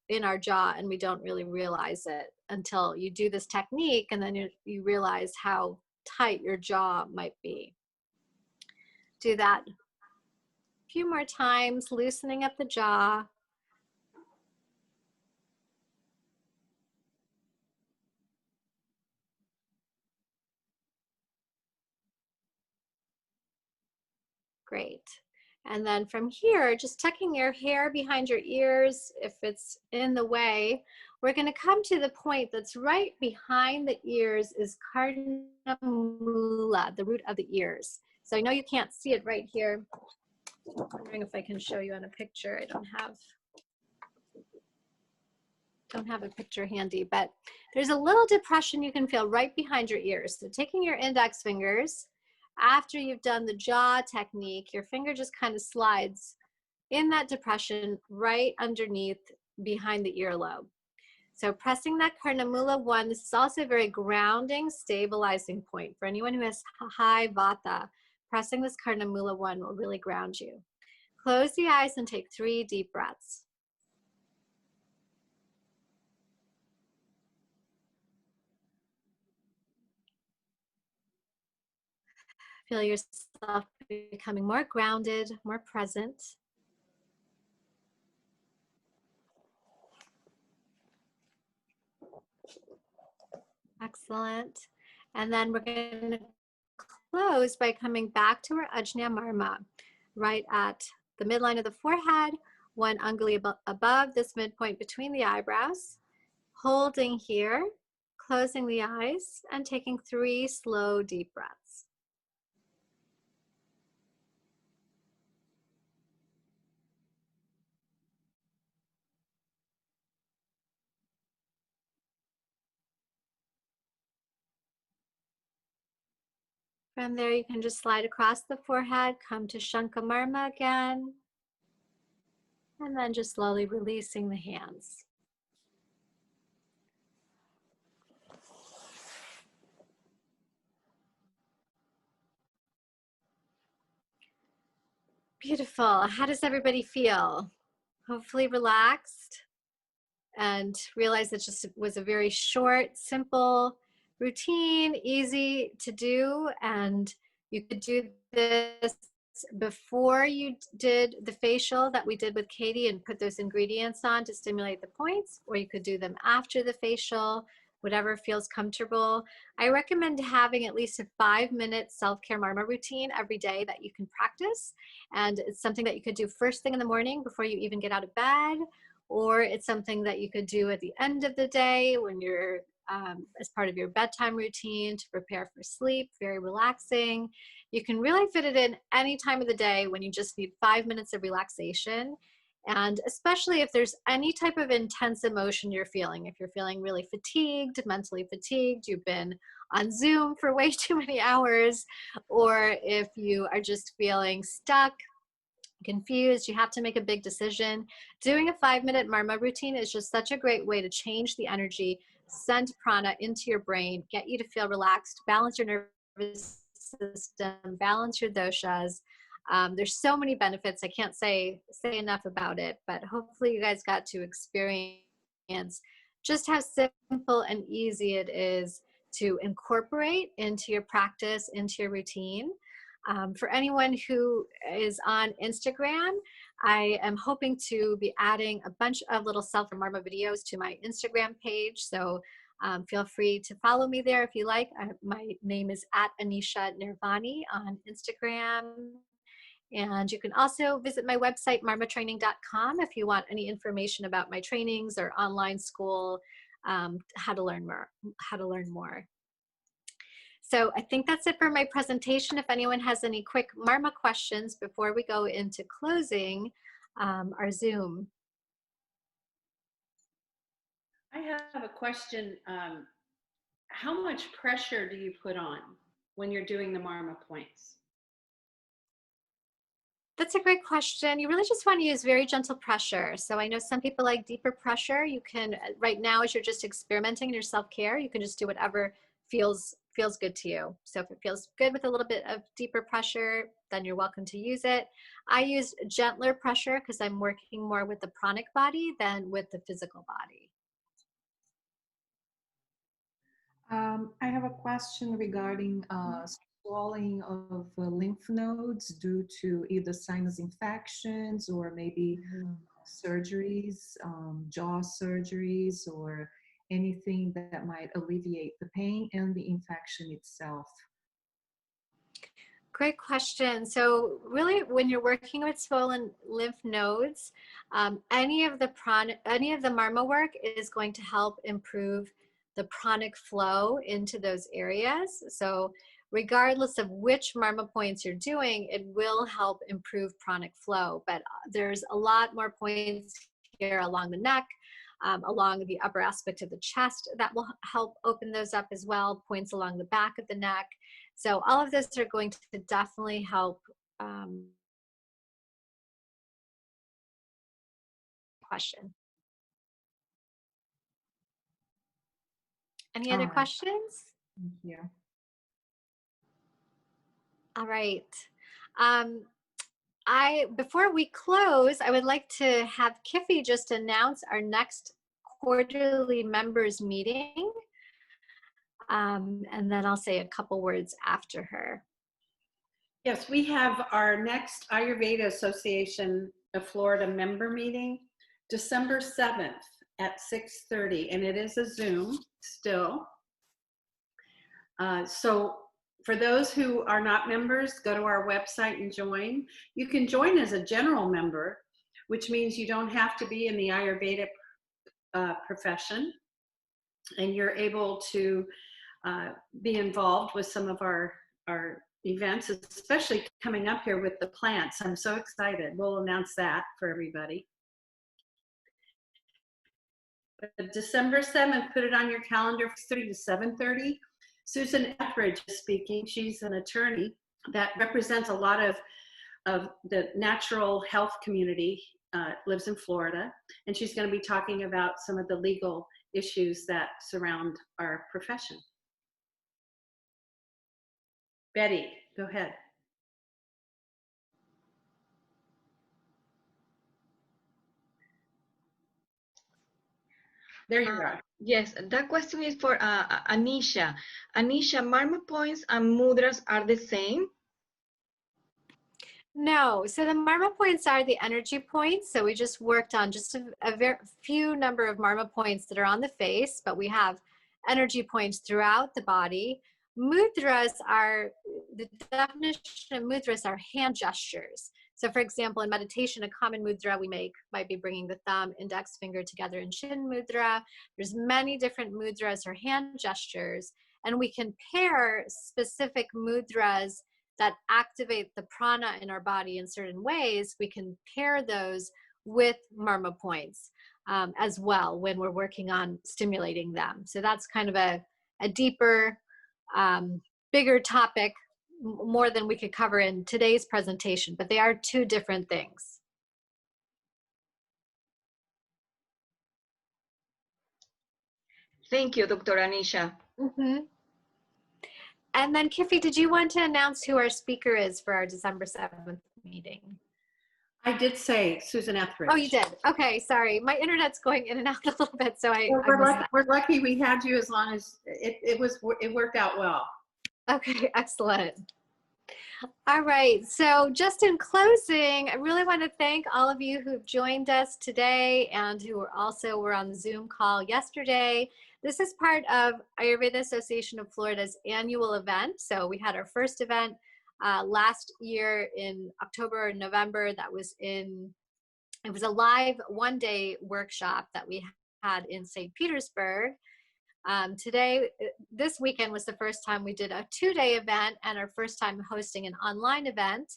in our jaw and we don't really realize it until you do this technique, and then you realize how tight your jaw might be. Do that a few more times, loosening up the jaw. Great. And then from here, just tucking your hair behind your ears, if it's in the way, we're going to come to the point that's right behind the ears is Karnamula, the root of the ears. So I know you can't see it right here. I'm wondering if I can show you on a picture. I don't have a picture handy, but there's a little depression you can feel right behind your ears. So taking your index fingers, after you've done the jaw technique, your finger just kind of slides in that depression right underneath behind the earlobe. So pressing that Karnamula 1, this is also a very grounding, stabilizing point. For anyone who has high vata, pressing this Karnamula 1 will really ground you. Close the eyes and take 3 deep breaths. Feel yourself becoming more grounded, more present. Excellent. And then we're going to close by coming back to our Ajna Marma, right at the midline of the forehead, 1 anguli above this midpoint between the eyebrows. Holding here, closing the eyes, and taking 3 slow, deep breaths. From there, you can just slide across the forehead, come to Shankha Marma again, and then just slowly releasing the hands. Beautiful. How does everybody feel? Hopefully relaxed and realize it just was a very short, simple routine, easy to do, and you could do this before you did the facial that we did with Katie and put those ingredients on to stimulate the points, or you could do them after the facial, whatever feels comfortable. I recommend having at least a 5-minute self-care Marma routine every day that you can practice. And it's something that you could do first thing in the morning before you even get out of bed, or it's something that you could do at the end of the day when you're as part of your bedtime routine to prepare for sleep, very relaxing. You can really fit it in any time of the day when you just need 5 minutes of relaxation. And especially if there's any type of intense emotion you're feeling, if you're feeling really fatigued, mentally fatigued, you've been on Zoom for way too many hours, or if you are just feeling stuck, confused, you have to make a big decision, doing a 5-minute Marma routine is just such a great way to change the energy, send prana into your brain, get you to feel relaxed, balance your nervous system, balance your doshas. There's so many benefits. I can't say enough about it, but hopefully you guys got to experience just how simple and easy it is to incorporate into your practice, into your routine. For anyone who is on Instagram, I am hoping to be adding a bunch of little self-Marma videos to my Instagram page. So feel free to follow me there if you like. My name is @AnishaNirvani on Instagram. And you can also visit my website, marmatraining.com, if you want any information about my trainings or online school, how to learn more. So I think that's it for my presentation. If anyone has any quick Marma questions before we go into closing our Zoom. I have a question. How much pressure do you put on when you're doing the Marma points? That's a great question. You really just want to use very gentle pressure. So I know some people like deeper pressure. You can, right now, as you're just experimenting in your self-care, you can just do whatever feels good to you. So if it feels good with a little bit of deeper pressure, then you're welcome to use it. I use gentler pressure because I'm working more with the pranic body than with the physical body. I have a question regarding swelling of lymph nodes due to either sinus infections or maybe surgeries, jaw surgeries, or anything that might alleviate the pain and the infection itself. Great question. So really, when you're working with swollen lymph nodes, any of the Marma work is going to help improve the pranic flow into those areas. So regardless of which Marma points you're doing, it will help improve pranic flow. But there's a lot more points here along the neck, along the upper aspect of the chest that will help open those up as well, points along the back of the neck. So all of those are going to definitely help. Question. Any other questions? Thank you. All right. Before we close, I would like to have Kiffy just announce our next quarterly members meeting. And then I'll say a couple words after her. Yes, we have our next Ayurveda Association of Florida member meeting, December 7th at 6:30, and it is a Zoom still. So for those who are not members, go to our website and join. You can join as a general member, which means you don't have to be in the Ayurveda profession, and you're able to be involved with some of our events, especially coming up here with the plants. I'm so excited. We'll announce that for everybody. But December 7th, put it on your calendar, 6:30 to 7:30. Susan Etheridge is speaking. She's an attorney that represents a lot of the natural health community, lives in Florida, and she's going to be talking about some of the legal issues that surround our profession. Betty, go ahead. There you are. Yes, that question is for Anisha. Anisha, Marma points and mudras are the same? No, so the Marma points are the energy points. So we just worked on just a very few number of Marma points that are on the face, but we have energy points throughout the body. Mudras are, the definition of mudras are hand gestures. So for example, in meditation, a common mudra we make might be bringing the thumb, index finger together in Shin mudra. There's many different mudras or hand gestures, and we can pair specific mudras that activate the prana in our body in certain ways. We can pair those with Marma points as well when we're working on stimulating them. So that's kind of a deeper, bigger topic, more than we could cover in today's presentation, but they are two different things. Thank you, Dr. Anisha. Mm-hmm. And then Kiffy, did you want to announce who our speaker is for our December 7th meeting? I did say Susan Etheridge. Oh, you did? Okay, sorry. My internet's going in and out a little bit, so we're lucky we had you as long as it worked out well. Okay, excellent. All right, so just in closing, I really want to thank all of you who've joined us today and who were on the Zoom call yesterday. This is part of Ayurveda Association of Florida's annual event. So we had our first event last year in October or November. It was a live one-day workshop that we had in St. Petersburg. This weekend was the first time we did a 2-day event and our first time hosting an online event.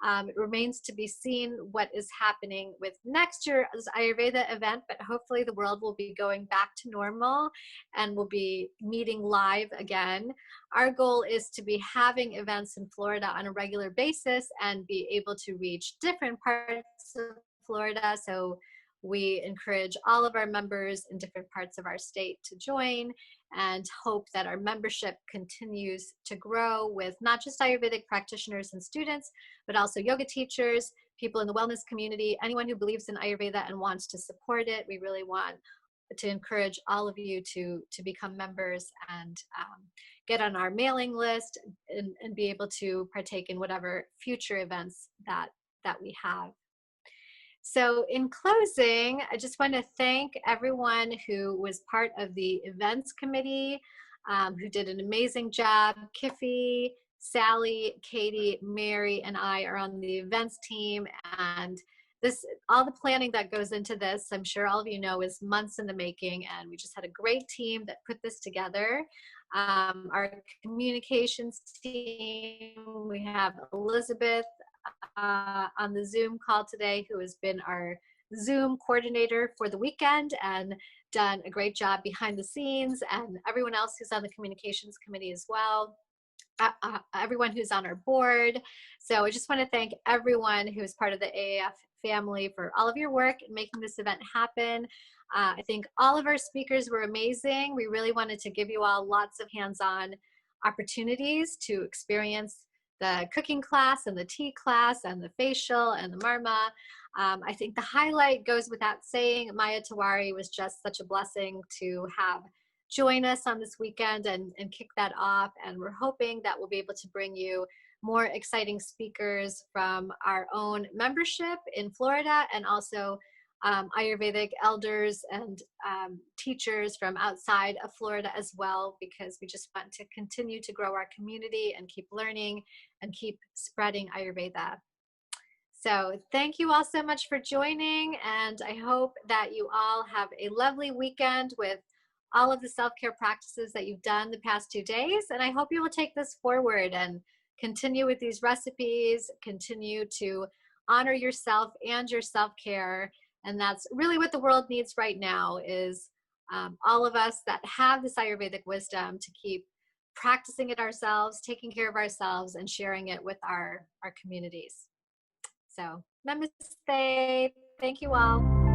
It remains to be seen what is happening with next year's Ayurveda event, but hopefully the world will be going back to normal and we'll be meeting live again. Our goal is to be having events in Florida on a regular basis and be able to reach different parts of Florida. So we encourage all of our members in different parts of our state to join and hope that our membership continues to grow with not just Ayurvedic practitioners and students, but also yoga teachers, people in the wellness community, anyone who believes in Ayurveda and wants to support it. We really want to encourage all of you to become members and get on our mailing list and be able to partake in whatever future events that we have. So in closing, I just want to thank everyone who was part of the events committee, who did an amazing job. Kiffy, Sally, Katie, Mary, and I are on the events team, and all the planning that goes into this, I'm sure all of you know, is months in the making, and we just had a great team that put this together. Our communications team, we have Elizabeth on the Zoom call today, who has been our Zoom coordinator for the weekend and done a great job behind the scenes, and everyone else who's on the communications committee as well, everyone who's on our board. So I just want to thank everyone who is part of the AAF family for all of your work in making this event happen. I think all of our speakers were amazing. We really wanted to give you all lots of hands-on opportunities to experience the cooking class and the tea class and the facial and the Marma. I think the highlight goes without saying. Maya Tawari was just such a blessing to have join us on this weekend and kick that off. And we're hoping that we'll be able to bring you more exciting speakers from our own membership in Florida, and also Ayurvedic elders and teachers from outside of Florida as well, because we just want to continue to grow our community and keep learning and keep spreading Ayurveda. So thank you all so much for joining, and I hope that you all have a lovely weekend with all of the self-care practices that you've done the past 2 days. And I hope you will take this forward and continue with these recipes, continue to honor yourself and your self-care. And that's really what the world needs right now, is all of us that have this Ayurvedic wisdom to keep practicing it ourselves, taking care of ourselves, and sharing it with our communities. So namaste. Thank you all.